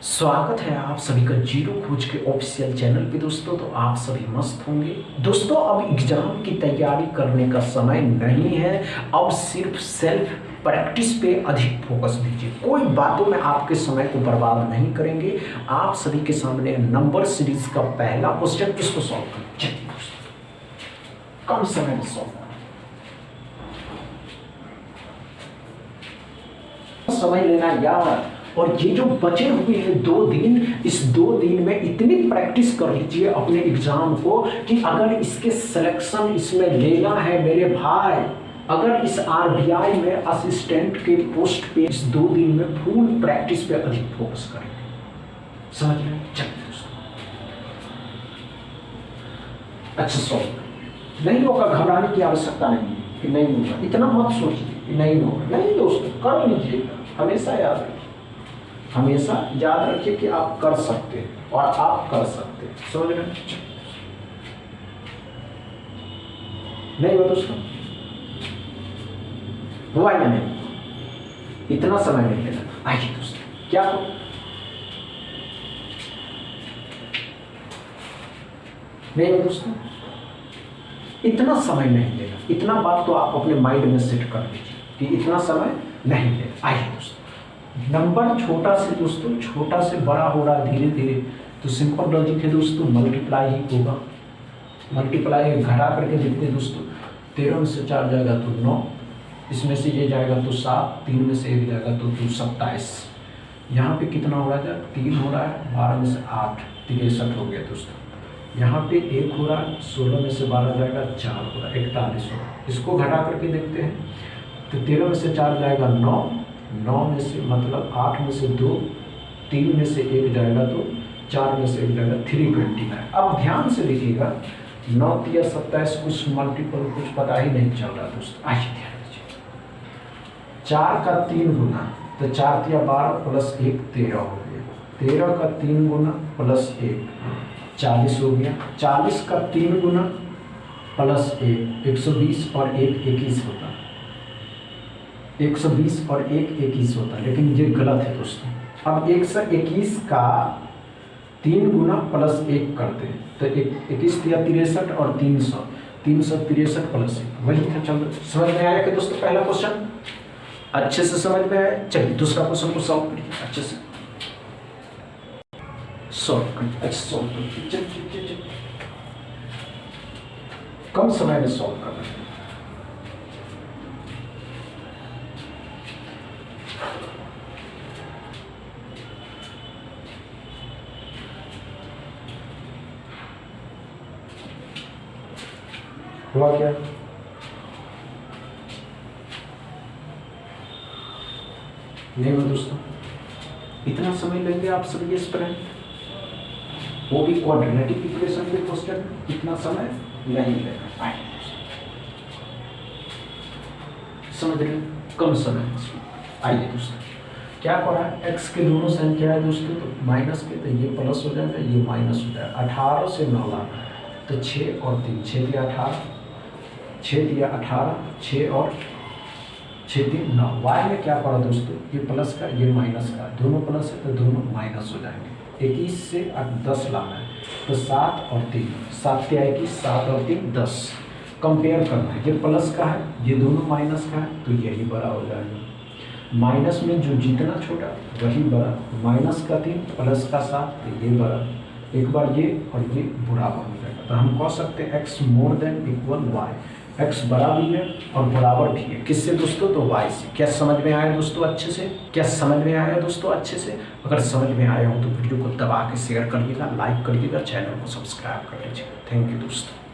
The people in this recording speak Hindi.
स्वागत है आप सभी का जीरो खोज के ऑफिशियल चैनल पे दोस्तों। तो आप सभी मस्त होंगे दोस्तों। अब एग्जाम की तैयारी करने का समय नहीं है, अब सिर्फ सेल्फ प्रैक्टिस पे अधिक फोकस दीजिए। कोई बातों में आपके समय को बर्बाद नहीं करेंगे। आप सभी के सामने नंबर सीरीज का पहला क्वेश्चन, इसको सॉल्व करें। कम समय में सॉल्व करें, समय लेना यार। और ये जो बचे हुए हैं 2 दिन, इस 2 दिन में इतनी प्रैक्टिस कर लीजिए अपने एग्जाम को कि अगर इसके सिलेक्शन इसमें लेना है मेरे भाई, अगर इस आरबीआई में असिस्टेंट के पोस्ट पे इस 2 दिन में फुल प्रैक्टिस पे अधिक फोकस करेंगे। समझ रहे? चलिए दोस्तों, अच्छा सॉल्व नहीं होगा, घबराने की आवश्यकता नहीं है कि नहीं होगा, इतना मत सोचिए कि नहीं होगा। नहीं दोस्तों, कर लीजिएगा। हमेशा याद रखिए, हमेशा याद रखिए कि आप कर सकते हैं और आप कर सकते हैं। समझ रहे हैं? नहीं हुआ दोस्तों? हुआ या नहीं? इतना समय नहीं लेना। आइए दोस्तों, क्या हो नहीं हुआ दोस्तों? इतना समय नहीं लेना। इतना बात तो आप अपने माइंड में सेट कर लीजिए कि इतना समय नहीं लेना। आइए दोस्तों, नंबर छोटा से दोस्तों छोटा से बड़ा हो रहा है धीरे धीरे, तो सिंपल लॉजिक है दोस्तों, मल्टीप्लाई ही होगा। मल्टीप्लाई घटा करके देखते हैं दोस्तों। 13 में से 4 जाएगा तो 9, इसमें से ये जाएगा तो 7, 3 में से 1 जाएगा तो 27। यहाँ पे कितना हो रहा है? 3 हो रहा है, 12 में से 8 63 हो गया दोस्तों। यहाँ पे 1 हो रहा है, 16 में से 12 जाएगा 4 हो रहा है, 41 हो रहा है। इसको घटा करके देखते हैं तो 13 में से 4 जाएगा 9, 9 में से मतलब 8 में से 2, 3 में से 1 जाएगा तो 4 में से 1 जाएगा 329। अब ध्यान से देखिएगा, 9 तिया 27, कुछ मल्टीपल कुछ पता ही नहीं चल रहा दोस्तों। आइए ध्यान दीजिए, 4 का 3 गुना तो 4 तिया 12 प्लस 1 13 हो गया। 13 का 3 गुना प्लस 1 40 हो गया। 40 का 3 गुना प्लस 1 120 और 1 21 होता है। 120 और 1 21 होता है, लेकिन ये गलत है दोस्तों। अब 121 का 3 गुना प्लस 1 करते हैं तो 21 तिया 63 और 300 363 प्लस 1 वही था। चलो समझ में आया कि दोस्तों पहला क्वेश्चन अच्छे से समझ में आया। चलिए दूसरा क्वेश्चन को सॉल्व करिए अच्छे से। सॉल्व करिए, अच्छा सॉल्व करिए। कम समय में सॉल्व करना है। हुआ क्या? नहीं हुआ दोस्तों? इतना समय लेंगे आप सभी इस पर, वो भी क्वाड्रेटिक इक्वेशन के क्वेश्चन, इतना समय नहीं लेगा। आइए समझ रहे? कम समय। आइए दोस्तों, क्या करा है? x के दोनों संख्या है दोस्तों, तो माइनस के तो ये प्लस हो जाएगा, ये माइनस हो जाएगा। 18 से 9 लाना तो 6 और 3 6 दिया 18, 6 दिया 18, 6 और 6 3 9। y में क्या पड़ा दोस्तों? ये प्लस का ये माइनस का, दोनों प्लस है तो दोनों माइनस हो जाएंगे। 21 से 10 लाना है तो 7 और 3, 7 या 21, 7 और 3 10। कंपेयर करना है, ये प्लस का है ये दोनों माइनस का है तो यही बड़ा हो जाएगा। माइनस में जो जितना छोटा वही बड़ा, माइनस का 3 प्लस का 7 तो ये बड़ा, एक बार ये और ये बराबर हो जाएगा। तो हम कह सकते हैं x more than equal y, x बड़ा भी है और बराबर भी है। किससे दोस्तों? तो y से। क्या समझ में आया दोस्तों अच्छे से? क्या समझ में आया दोस्तों अच्छे से? अगर समझ में आया हो तो वीडियो को दबा के शेयर करिएगा, लाइक करिएगा, चैनल को सब्सक्राइब कर लीजिएगा। थैंक यू दोस्तों।